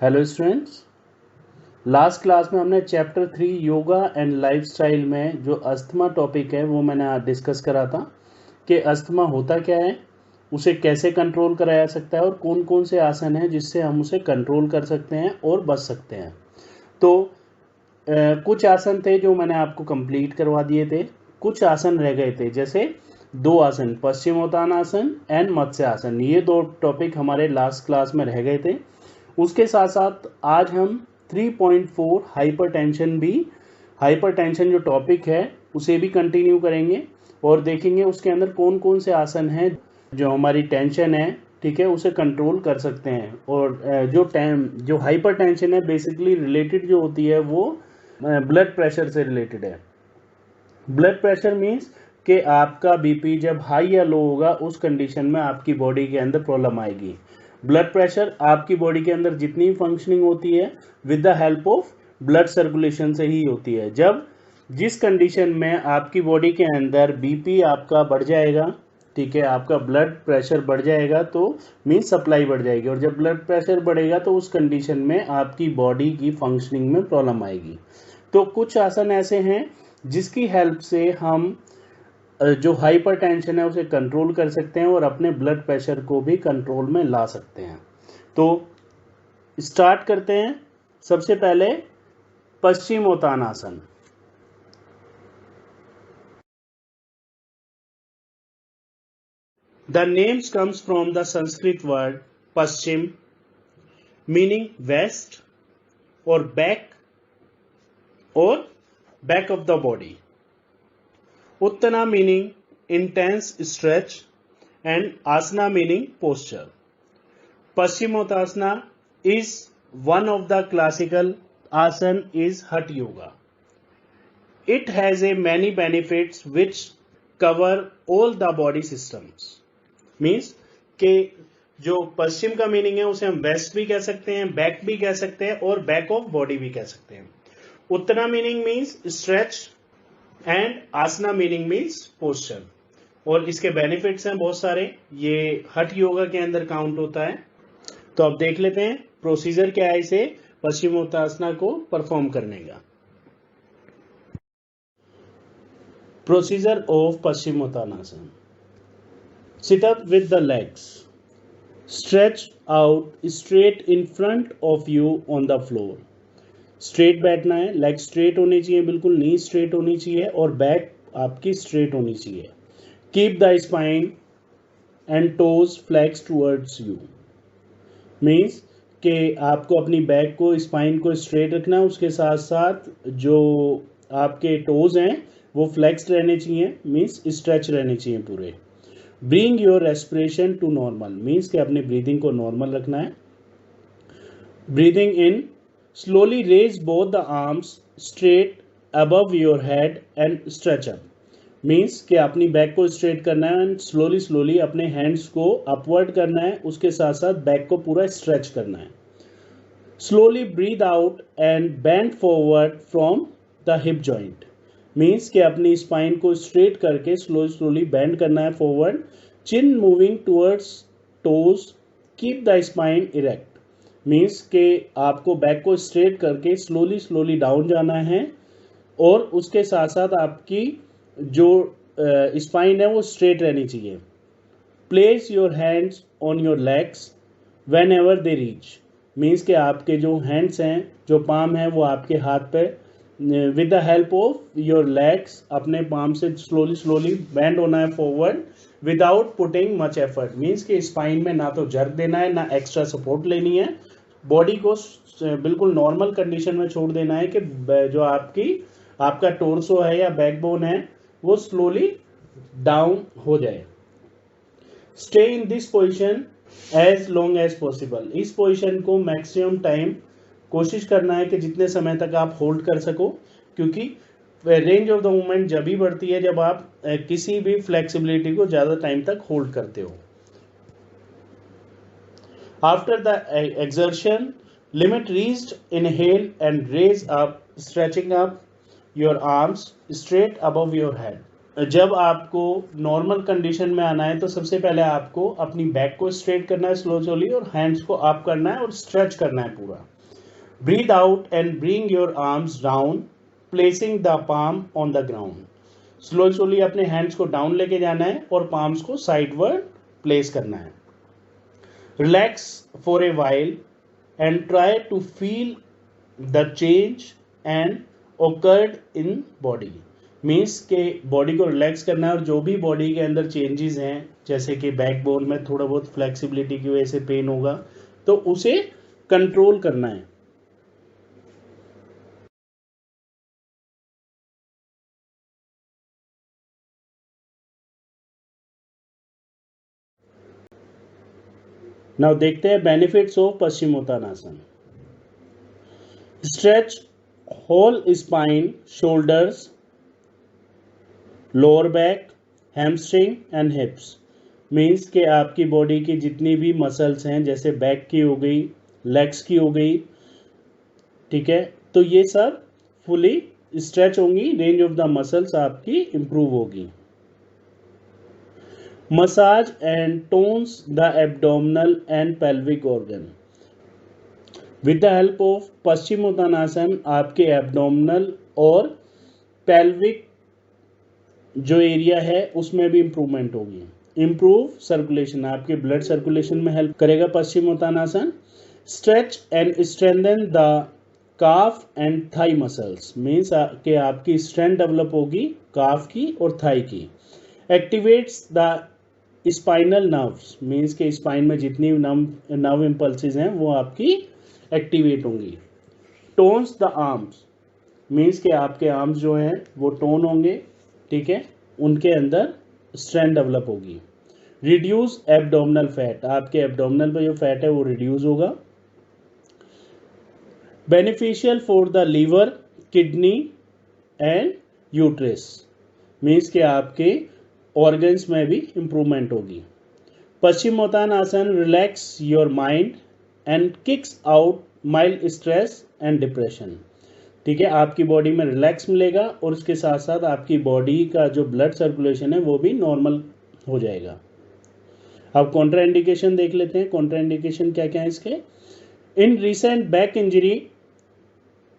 Hello students, last class में हमने chapter 3 yoga and lifestyle में जो अस्थमा टॉपिक है वो मैंने आज डिस्कस करा था कि अस्थमा होता क्या है, उसे कैसे कंट्रोल करा जा सकता है और कौन कौन से आसन हैं जिससे हम उसे कंट्रोल कर सकते हैं और बच सकते हैं। तो कुछ आसन थे जो मैंने आपको कंप्लीट करवा दिए थे, कुछ आसन रह गए थे, जैसे दो आसन पश्चिमोत्तानासन एंड मत्स्य आसन। ये दो टॉपिक हमारे लास्ट क्लास में रह गए थे। उसके साथ साथ आज हम 3.4 हाइपरटेंशन जो टॉपिक है उसे भी कंटिन्यू करेंगे और देखेंगे उसके अंदर कौन कौन से आसन हैं जो हमारी टेंशन है, ठीक है, उसे कंट्रोल कर सकते हैं। और जो हाइपरटेंशन है बेसिकली रिलेटेड जो होती है वो ब्लड प्रेशर से रिलेटेड है। ब्लड प्रेशर मीन्स कि आपका बीपी जब हाई या लो होगा उस कंडीशन में आपकी बॉडी के अंदर प्रॉब्लम आएगी। ब्लड प्रेशर आपकी बॉडी के अंदर जितनी फंक्शनिंग होती है with the help of blood circulation से ही होती है। जब जिस कंडीशन में आपकी बॉडी के अंदर बीपी आपका बढ़ जाएगा, ठीक है, आपका ब्लड प्रेशर बढ़ जाएगा तो मीन्स सप्लाई बढ़ जाएगी, और जब ब्लड प्रेशर बढ़ेगा तो उस कंडीशन में आपकी बॉडी की फंक्शनिंग में प्रॉब्लम आएगी। तो कुछ आसन ऐसे हैं जिसकी हेल्प से हम जो हाइपरटेंशन है उसे कंट्रोल कर सकते हैं और अपने ब्लड प्रेशर को भी कंट्रोल में ला सकते हैं। तो स्टार्ट करते हैं। सबसे पहले Paschimottanasana. The names comes from the Sanskrit word paschim meaning west और back of the body, Uttana meaning intense stretch and asana meaning posture. Paschimottanasana is one of the classical asan is Hatha Yoga. It has a many benefits which cover all the body systems. Means कि जो पश्चिम का meaning है उसे हम waste भी कह सकते हैं, बैक भी कह सकते हैं और बैक ऑफ बॉडी भी कह सकते हैं। Uttana meaning means stretch and asana meaning means posture, और इसके बेनिफिट्स हैं बहुत सारे। ये हठ योगा के अंदर काउंट होता है। तो अब देख लेते हैं प्रोसीजर क्या है इसे पश्चिमोत्तानासना को परफॉर्म करने का। Procedure of Paschimottanasana. Sit up with the legs stretch out straight in front of you on the floor. Straight बैठना है, लेग स्ट्रेट होनी चाहिए, बिल्कुल नी स्ट्रेट होनी चाहिए और बैक आपकी स्ट्रेट होनी चाहिए। Keep the spine and toes flex towards you. Means कि आपको अपनी बैक को, स्पाइन को स्ट्रेट रखना है, उसके साथ साथ जो आपके टोज हैं वो फ्लैक्स रहने चाहिए, मीन्स स्ट्रेच रहने चाहिए पूरे। Bring your respiration to normal, means कि अपनी ब्रीदिंग को नॉर्मल रखना है। Breathing in slowly raise both the arms straight above your head and stretch up. Means कि अपनी बैक को स्ट्रेट करना है एंड स्लोली अपने हैंड्स को अपवर्ड करना है, उसके साथ साथ बैक को पूरा स्ट्रेच करना है। Slowly breathe out and bend forward from the hip joint. Means कि अपनी स्पाइन को स्ट्रेट करके स्लोली बेंड करना है forward. Chin moving towards toes, keep the spine erect. Means कि आपको बैक को स्ट्रेट करके स्लोली डाउन जाना है और उसके साथ साथ आपकी जो स्पाइन है वो स्ट्रेट रहनी चाहिए। Place your hands on your legs when ever they reach. Means कि आपके जो हैंड्स हैं, जो पाम है, वो आपके हाथ पे with the help of your legs अपने पाम से स्लोली बेंड होना है forward without putting much effort. Means कि स्पाइन में ना तो जर्क देना है ना एक्स्ट्रा सपोर्ट लेनी है, बॉडी को बिल्कुल नॉर्मल कंडीशन में छोड़ देना है कि जो आपका टोर्सो है या बैकबोन है वो स्लोली डाउन हो जाए। Stay in this position as long as possible. इस पोजीशन को मैक्सिमम टाइम कोशिश करना है कि जितने समय तक आप होल्ड कर सको, क्योंकि रेंज ऑफ द मूवमेंट जब भी बढ़ती है जब आप किसी भी फ्लेक्सिबिलिटी को ज़्यादा टाइम तक होल्ड करते हो। After the exertion limit reached, inhale and raise up, stretching up your arms straight above your head. जब आपको नॉर्मल कंडीशन में आना है तो सबसे पहले आपको अपनी बैक को स्ट्रेट करना है स्लोली और हैंड्स को अप करना है और स्ट्रेच करना है पूरा. Breathe out and bring your arms down, placing the palm on the ground. Slowly अपने हैंड्स को डाउन लेके जाना है और पाम्स को साइडवर्ड प्लेस करना है. Relax for a while and try to feel the change and occurred in body. Means के बॉडी को रिलैक्स करना है और जो भी बॉडी के अंदर चेंजेस हैं जैसे कि बैक बोन में थोड़ा बहुत फ्लेक्सिबिलिटी की वजह से पेन होगा तो उसे कंट्रोल करना है. नाउ देखते हैं benefits of paschimottanasana. Stretch whole spine, shoulders, lower back, hamstring and hips. Means के आपकी बॉडी की जितनी भी मसल्स हैं जैसे बैक की हो गई, लेग्स की हो गई, ठीक है, तो ये सब फुली स्ट्रेच होंगी, रेंज ऑफ द मसल्स आपकी इंप्रूव होगी. Massage and tones the abdominal and pelvic organ. With the help of paschimottanasana आपके एब्डोमिनल और पेल्विक जो एरिया है उसमें भी इंप्रूवमेंट होगी. इंप्रूव सर्कुलेशन, आपके ब्लड सर्कुलेशन में हेल्प करेगा Paschimottanasana. Stretch and strengthen the calf and thigh muscles. Means कि आपकी स्ट्रेंथ डेवलप होगी काफ की और थाई की. Activates the spinal nerves. Means के स्पाइन में जितनी नर्व इम्पल्सेस हैं वो आपकी एक्टिवेट होंगी. Tones the arms. मीन्स के आपके आर्म्स जो हैं वो टोन होंगे, ठीक है, उनके अंदर स्ट्रेंथ डेवलप होगी. Reduce abdominal fat. आपके एब्डोमिनल पे जो फैट है वो रिड्यूस होगा. Beneficial for the liver, kidney and uterus. Means के आपके ऑर्गन्स में भी इंप्रूवमेंट होगी. Paschimottanasana relax your mind and kicks out mild stress and depression. ठीक है, आपकी बॉडी में रिलैक्स मिलेगा और उसके साथ साथ आपकी बॉडी का जो ब्लड सर्कुलेशन है वो भी नॉर्मल हो जाएगा. अब कॉन्ट्रा इंडिकेशन देख लेते हैं. कॉन्ट्रा इंडिकेशन क्या क्या है इसके. In recent back injury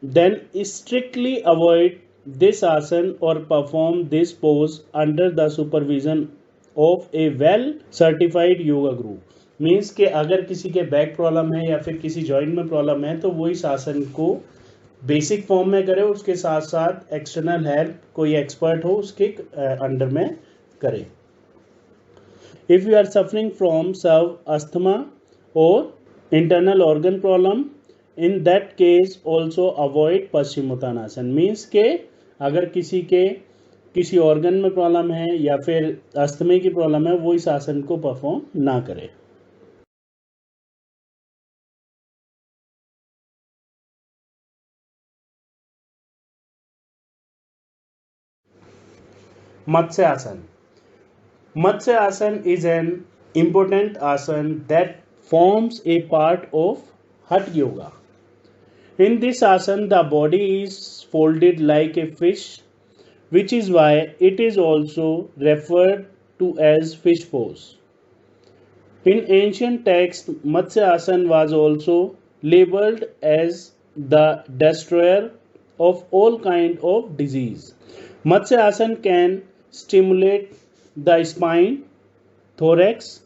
then strictly avoid this asana और perform this pose under the supervision of a well certified yoga guru. Means के अगर किसी के बैक प्रॉब्लम है या फिर किसी जॉइंट में प्रॉब्लम है तो वो इस आसन को बेसिक फॉर्म में करे, उसके साथ साथ एक्सटर्नल हेल्प कोई एक्सपर्ट हो उसके अंडर में करे. If you are suffering from severe asthma और internal organ problem in that case also avoid Paschimottanasana. Means के अगर किसी के किसी ऑर्गन में प्रॉब्लम है या फिर अस्थमे की प्रॉब्लम है वो इस आसन को परफॉर्म ना करे. मत्स्य आसन. Matsya Asan is an important asana that forms a part of Hatha Yoga. In this asana, the body is folded like a fish, which is why it is also referred to as fish pose. In ancient texts, Matsya Asana was also labeled as the destroyer of all kind of disease. Matsya Asana can stimulate the spine, thorax,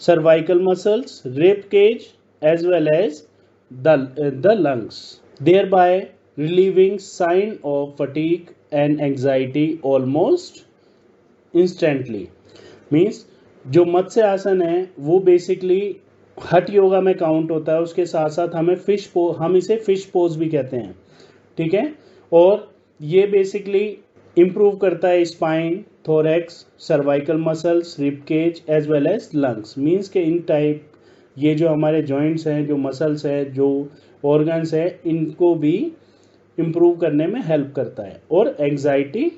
cervical muscles, rib cage, as well as the lungs, thereby relieving sign of fatigue and anxiety almost instantly. Means जो मत्स्य आसन है वो basically हठ योगा में count होता है. उसके साथ साथ हम इसे फिश पोज भी कहते हैं, ठीक है. और ये बेसिकली इम्प्रूव करता है spine, thorax, cervical muscles, rib cage as well as lungs. Means के इन टाइप ये जो हमारे जॉइंट्स हैं, जो मसल्स हैं, जो ऑर्गन्स हैं, इनको भी इम्प्रूव करने में हेल्प करता है. और एंग्जाइटी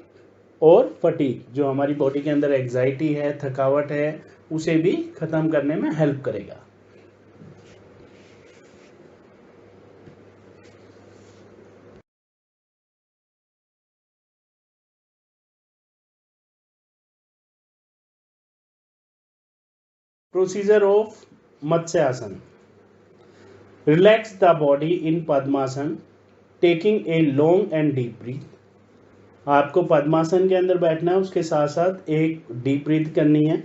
और फटीग जो हमारी बॉडी के अंदर एंग्जाइटी है, थकावट है, उसे भी ख़त्म करने में हेल्प करेगा. Procedure of Matsyasana. Relax the body in Padmasana, taking a long and deep breath. आपको पद्मासन के अंदर बैठना है, उसके साथ साथ एक डीप ब्रीथ करनी है.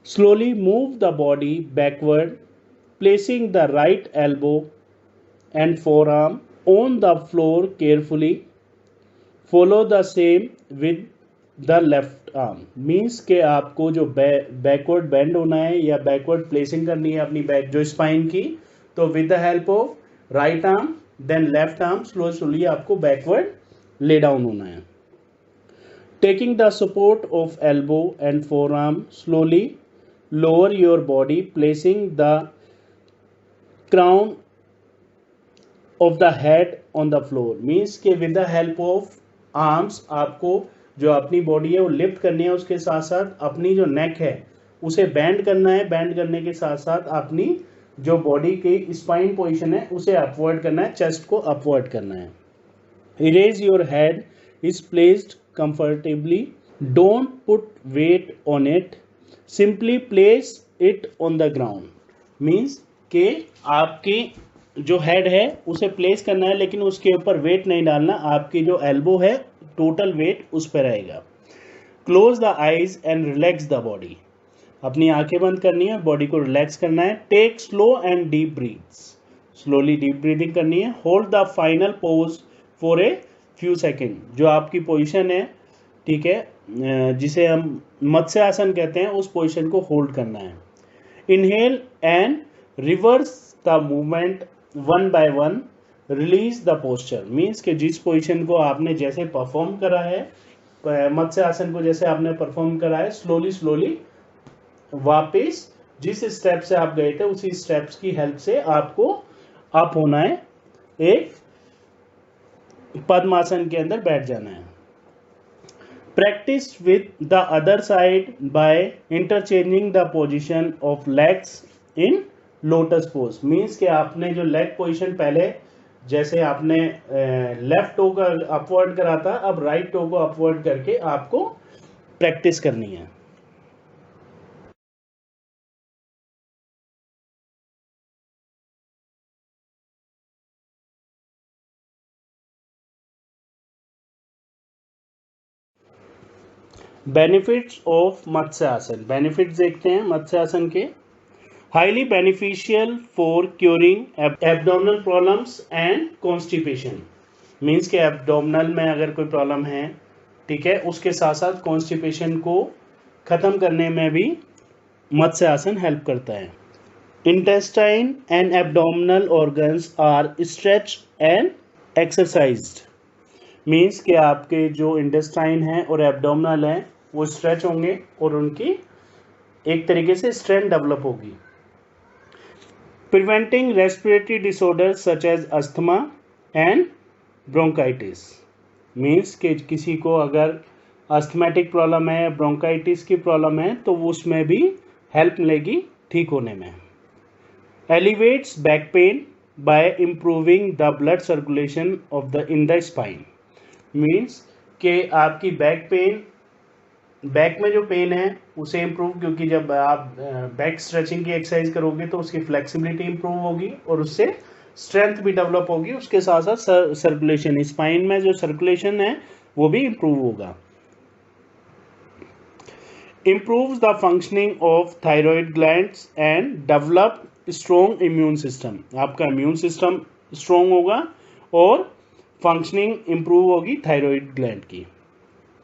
Slowly move the body backward, placing the right elbow and forearm on the floor carefully. Follow the same with the left arm. Means के आपको जो बैकवर्ड बेंड होना है या बैकवर्ड प्लेसिंग करनी है अपनी बैक जो स्पाइन की, तो with the help of right arm then left arm slowly आपको बैकवर्ड ले डाउन होना है. Taking the support of elbow and forearm, slowly lower your body, placing the crown of the head on the floor. Means के with the help of arms आपको जो अपनी body है वो lift करनी है, उसके साथ साथ अपनी जो नेक है उसे बैंड करना है. बैंड करने के साथ साथ अपनी जो बॉडी की स्पाइन पोजीशन है उसे अपवर्ड करना है, चेस्ट को अपवर्ड करना है. Erase your head is placed comfortably, don't put weight on it, simply place it on the ground. Means के आपकी जो हेड है उसे प्लेस करना है, लेकिन उसके ऊपर वेट नहीं डालना. आपकी जो एल्बो है टोटल वेट उस पर रहेगा. Close the eyes and relax the body. अपनी आंखें बंद करनी है, बॉडी को रिलैक्स करना है. Take slow and deep breaths. Slowly deep breathing करनी है. Hold the final pose for a few second. जो आपकी पोजीशन है, ठीक है, जिसे हम मत्स्य आसन कहते हैं, उस पोजीशन को होल्ड करना है. Inhale and reverse the movement one by one. Release the posture. Means कि जिस पोजीशन को आपने जैसे परफॉर्म करा है, मत्स्य आसन को जैसे आपने परफॉर्म करा है, स्लोली वापस जिस स्टेप से आप गए थे उसी स्टेप्स की हेल्प से आपको अप होना है, एक पद्मासन के अंदर बैठ जाना है. Practice with the other side by interchanging the position of legs in lotus pose. Means कि आपने जो लेग पोजीशन पहले जैसे आपने लेफ्ट टो का अपवर्ड करा था, अब राइट टो को अपवर्ड करके आपको प्रैक्टिस करनी है. बेनिफिट्स ऑफ मत्स्य आसन. बेनिफिट्स देखते हैं मत्स्य आसन के. Highly beneficial for curing abdominal problems and constipation. Means के एब्डोमिनल में अगर कोई प्रॉब्लम है, ठीक है, उसके साथ साथ कॉन्स्टिपेशन को ख़त्म करने में भी मत्स्य आसन हेल्प करता है. Intestine and abdominal organs are stretch and exercised. Means के आपके जो इंटेस्टाइन है और एब्डोमिनल है वो स्ट्रेच होंगे और उनकी एक तरीके से स्ट्रेंथ डेवलप होगी. Preventing respiratory disorder such as asthma and bronchitis. Means कि किसी को अगर अस्थमेटिक प्रॉब्लम है, ब्रोंकाइटिस की प्रॉब्लम है, तो वो उसमें भी हेल्प मिलेगी ठीक होने में. Elevates back pain bye improving the blood circulation of the in the spine. Means कि आपकी बैक में जो पेन है उसे इम्प्रूव, क्योंकि जब आप बैक स्ट्रेचिंग की एक्सरसाइज करोगे तो उसकी फ्लेक्सिबिलिटी इम्प्रूव होगी और उससे स्ट्रेंथ भी डेवलप होगी. उसके साथ साथ सर्कुलेशन, स्पाइन में जो सर्कुलेशन है वो भी इम्प्रूव होगा. Improves the functioning of thyroid glands and develop strong immune system. आपका इम्यून सिस्टम स्ट्रॉन्ग होगा और फंक्शनिंग इम्प्रूव होगी थायराइड ग्लैंड की.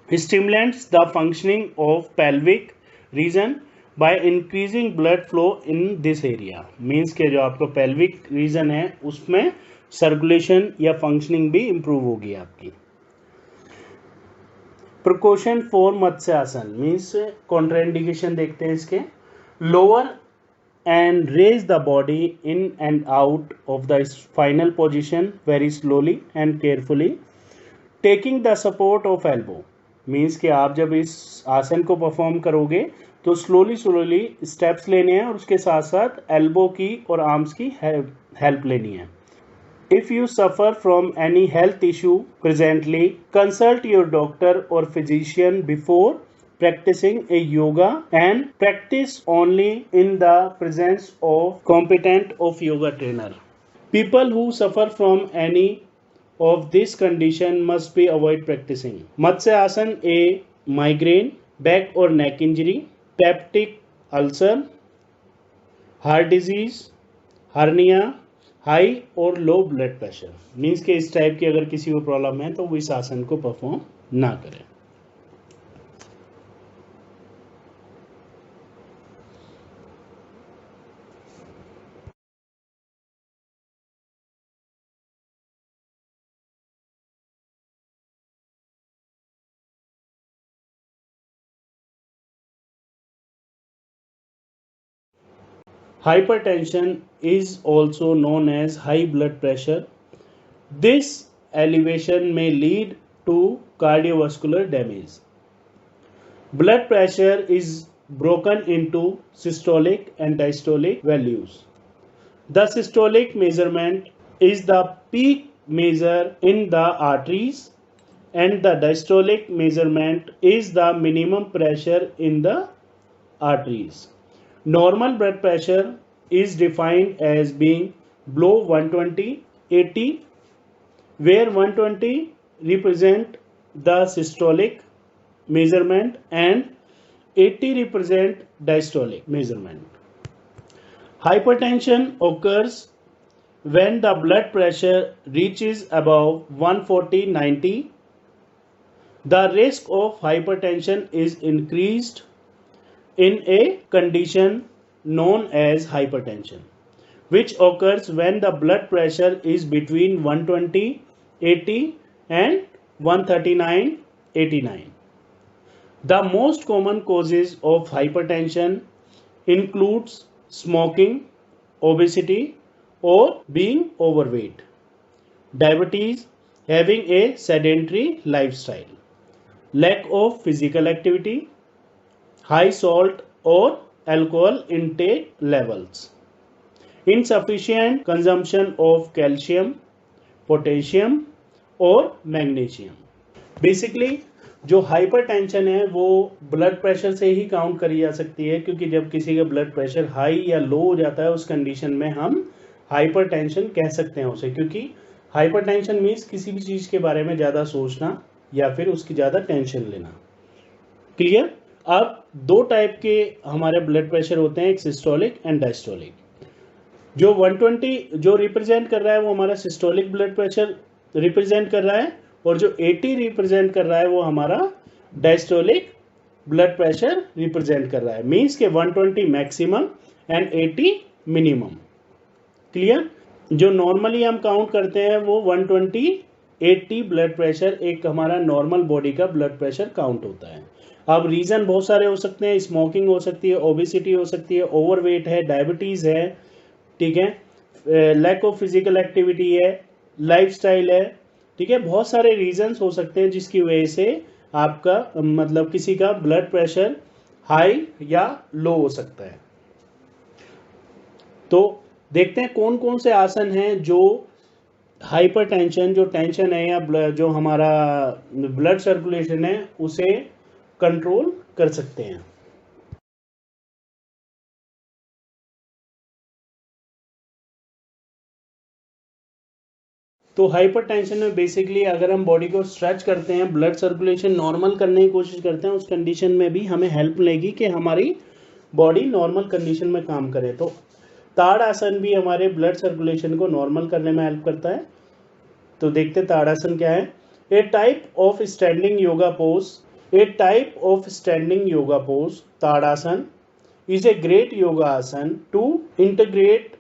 Stimulates the functioning of pelvic region by increasing blood flow in this area. Means के जो आपको pelvic region है उसमें circulation या functioning भी improve होगी आपकी. Precaution for मत्स्य आसन. Means contraindication देखते हैं इसके. Lower and raise the body in and out of the final position very slowly and carefully, taking the support of elbow. Means कि आप जब इस आसन को परफॉर्म करोगे तो स्लोली स्टेप्स लेने हैं और उसके साथ साथ एल्बो की और आर्म्स की हेल्प लेनी है. If you suffer from any health issue presently, consult your doctor और physician before practicing a yoga and practice only in the presence of competent of yoga trainer. People who suffer from any of this condition must be avoid practicing. Matsya Asan, a migraine, back or neck injury, peptic ulcer, heart disease, hernia, high और low blood pressure, means के इस type की अगर किसी को problem है तो वो इस आसन को परफॉर्म ना करें. Hypertension is also known as high blood pressure. This elevation may lead to cardiovascular damage. Blood pressure is broken into systolic and diastolic values. The systolic measurement is the peak measure in the arteries, and the diastolic measurement is the minimum pressure in the arteries. Normal blood pressure is defined as being below 120/80, where 120 represent the systolic measurement and 80 represent diastolic measurement. Hypertension occurs when the blood pressure reaches above 140/90. The risk of hypertension is increased in a condition known as hypertension, which occurs when the blood pressure is between 120/80 and 139/89. The most common causes of hypertension includes smoking, obesity or being overweight, diabetes, having a sedentary lifestyle, lack of physical activity, high salt or alcohol intake levels, insufficient consumption of calcium, potassium और magnesium. Basically जो hypertension है वो blood pressure से ही count करी जा सकती है, क्योंकि जब किसी का ब्लड प्रेशर हाई या लो हो जाता है उस कंडीशन में हम हाइपरटेंशन कह सकते हैं उसे, क्योंकि हाइपरटेंशन मीन्स किसी भी चीज़ के बारे में ज़्यादा सोचना या फिर उसकी ज़्यादा टेंशन लेना. क्लियर. अब दो टाइप के हमारे ब्लड प्रेशर होते हैं, एक सिस्टोलिक एंड डायस्टोलिक. जो 120 जो रिप्रेजेंट कर रहा है वो हमारा सिस्टोलिक ब्लड प्रेशर रिप्रेजेंट कर रहा है, और जो 80 रिप्रेजेंट कर रहा है वो हमारा डायस्टोलिक ब्लड प्रेशर रिप्रेजेंट कर रहा है. मीन्स के 120 मैक्सिमम एंड 80 मिनिमम. क्लियर. जो नॉर्मली हम काउंट करते हैं वो 120/80 ब्लड प्रेशर एक हमारा नॉर्मल बॉडी का ब्लड प्रेशर काउंट होता है. अब रीज़न बहुत सारे हो सकते हैं, स्मोकिंग हो सकती है, ओबेसिटी हो सकती है, ओवरवेट है, डायबिटीज़ है, ठीक है, लैक ऑफ फिजिकल एक्टिविटी है, लाइफस्टाइल है, ठीक है, बहुत सारे रीजंस हो सकते हैं जिसकी वजह से आपका मतलब किसी का ब्लड प्रेशर हाई या लो हो सकता है. तो देखते हैं कौन कौन से आसन हैं जो हाइपरटेंशन जो टेंशन है या जो हमारा ब्लड सर्कुलेशन है उसे कंट्रोल कर सकते हैं. तो हाइपरटेंशन में बेसिकली अगर हम बॉडी को स्ट्रेच करते हैं, ब्लड सर्कुलेशन नॉर्मल करने की कोशिश करते हैं, उस कंडीशन में भी हमें हेल्प मिलेगी कि हमारी बॉडी नॉर्मल कंडीशन में काम करे. तो ताड़ासन भी हमारे ब्लड सर्कुलेशन को नॉर्मल करने में हेल्प करता है. तो देखते हैं ताड़ासन क्या है. A type of standing yoga pose. A type of standing yoga pose, Tadasana, is a great yoga asana to integrate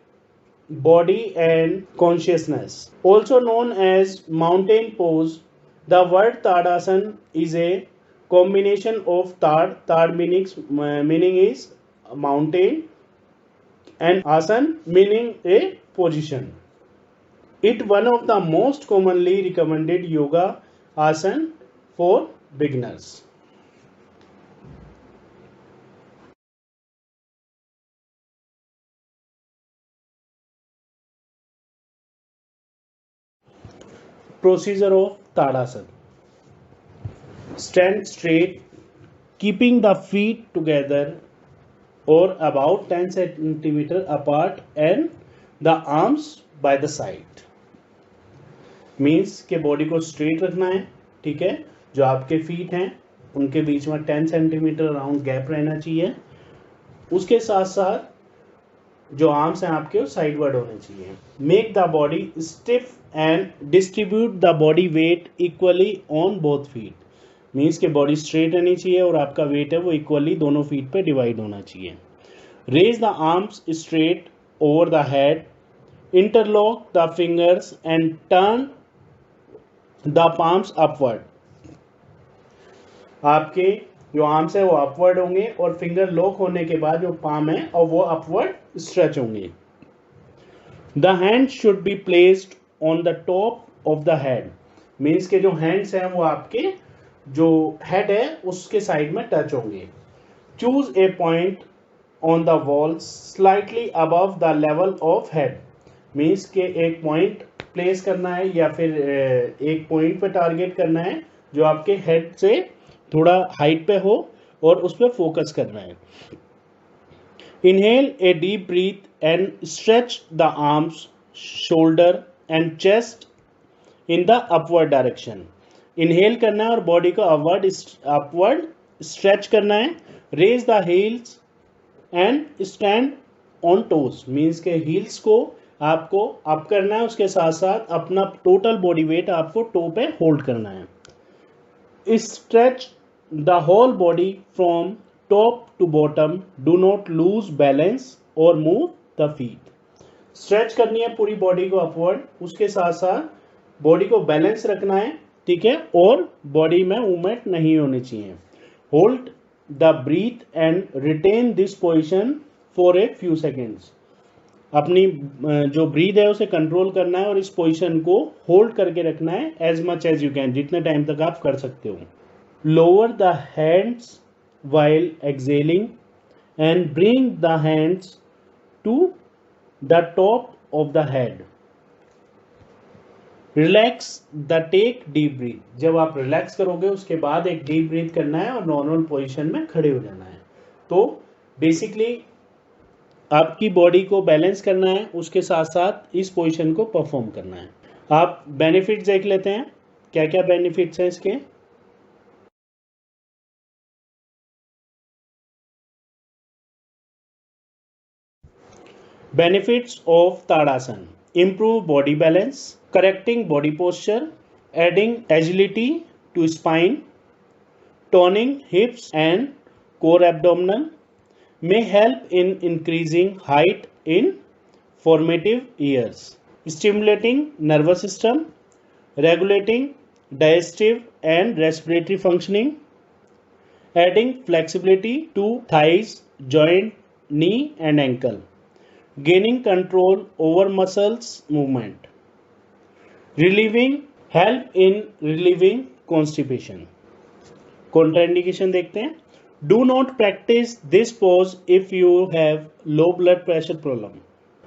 body and consciousness. Also known as mountain pose, the word Tadasana is a combination of Tad meaning is mountain, and Asan meaning a position. It one of the most commonly recommended yoga asana for beginners. Procedure of Tadasana. Stand straight, keeping the feet together or about 10 centimeter apart and the arms by the side. Means के body को straight रखना है, ठीक है। जो आपके feet हैं उनके बीच में 10 सेंटीमीटर अराउंड गैप रहना चाहिए। उसके साथ साथ जो आर्म्स हैं आपके साइडवर्ड होने चाहिए। Make the body stiff and distribute the body weight equally on both feet. Means के बॉडी स्ट्रेट रहनी चाहिए और आपका वेट है वो इक्वली दोनों फीट पे डिवाइड होना चाहिए। Raise the arms straight over the head, interlock the fingers and turn the palms upward. आपके जो आर्म्स है वो अपवर्ड होंगे और फिंगर लॉक होने के बाद जो पाम है और वो अपवर्ड स्ट्रेच होंगे। The hand should be placed on the top of the head. Means के जो हैंड्स हैं वो आपके जो हेड है उसके साइड में टच होंगे। Choose a point on the wall slightly above the level of head. Means के एक पॉइंट प्लेस करना है या फिर एक पॉइंट पे टारगेट करना है जो आपके हेड से थोड़ा हाइट पे हो और उस पर फोकस करना है। Inhale a deep breath and stretch the arms, shoulder and chest in the upward direction. Inhale करना है और बॉडी को अपवर्ड स्ट्रेच करना है। Raise the heels and stand on toes. Means के हील्स को आपको अप करना है, उसके साथ साथ अपना टोटल बॉडी वेट आपको टो पे होल्ड करना है। Stretch the whole body from top to bottom, do not lose balance और मूव द फीट। स्ट्रेच करनी है पूरी बॉडी को अपवर्ड, उसके साथ साथ बॉडी को बैलेंस रखना है, ठीक है, और बॉडी में मूवमेंट नहीं होनी चाहिए। Hold the breath and retain this position for a few seconds. अपनी जो ब्रीथ है उसे कंट्रोल करना है और इस पोजीशन को होल्ड करके रखना है as much as you can, जितने टाइम तक आप कर सकते हो। Lower the hands while exhaling and bring the hands to the top of the head. Relax the take deep breath. जब आप रिलैक्स करोगे उसके बाद एक डीप ब्रीथ करना है और नॉर्मल पोजीशन में खड़े हो जाना है। तो बेसिकली आपकी बॉडी को बैलेंस करना है, उसके साथ साथ इस पोजीशन को परफॉर्म करना है। आप बेनिफिट्स देख लेते हैं, क्या क्या बेनिफिट्स हैं इसके। Benefits of Tadasana: improve body balance, correcting body posture, adding agility to spine, toning hips and core abdominal, may help in increasing height in formative years, stimulating nervous system, regulating digestive and respiratory functioning, adding flexibility to thighs, joint, knee and ankle, gaining control over muscles movement, help in relieving constipation. Contraindication देखते हैं। Do not practice this pose if you have low blood pressure problem.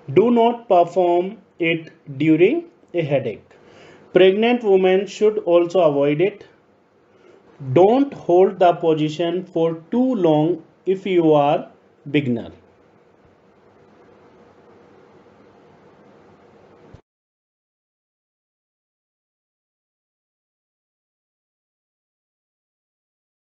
Do not perform it during a headache. Pregnant women should also avoid it. Don't hold the position for too long if you are beginner.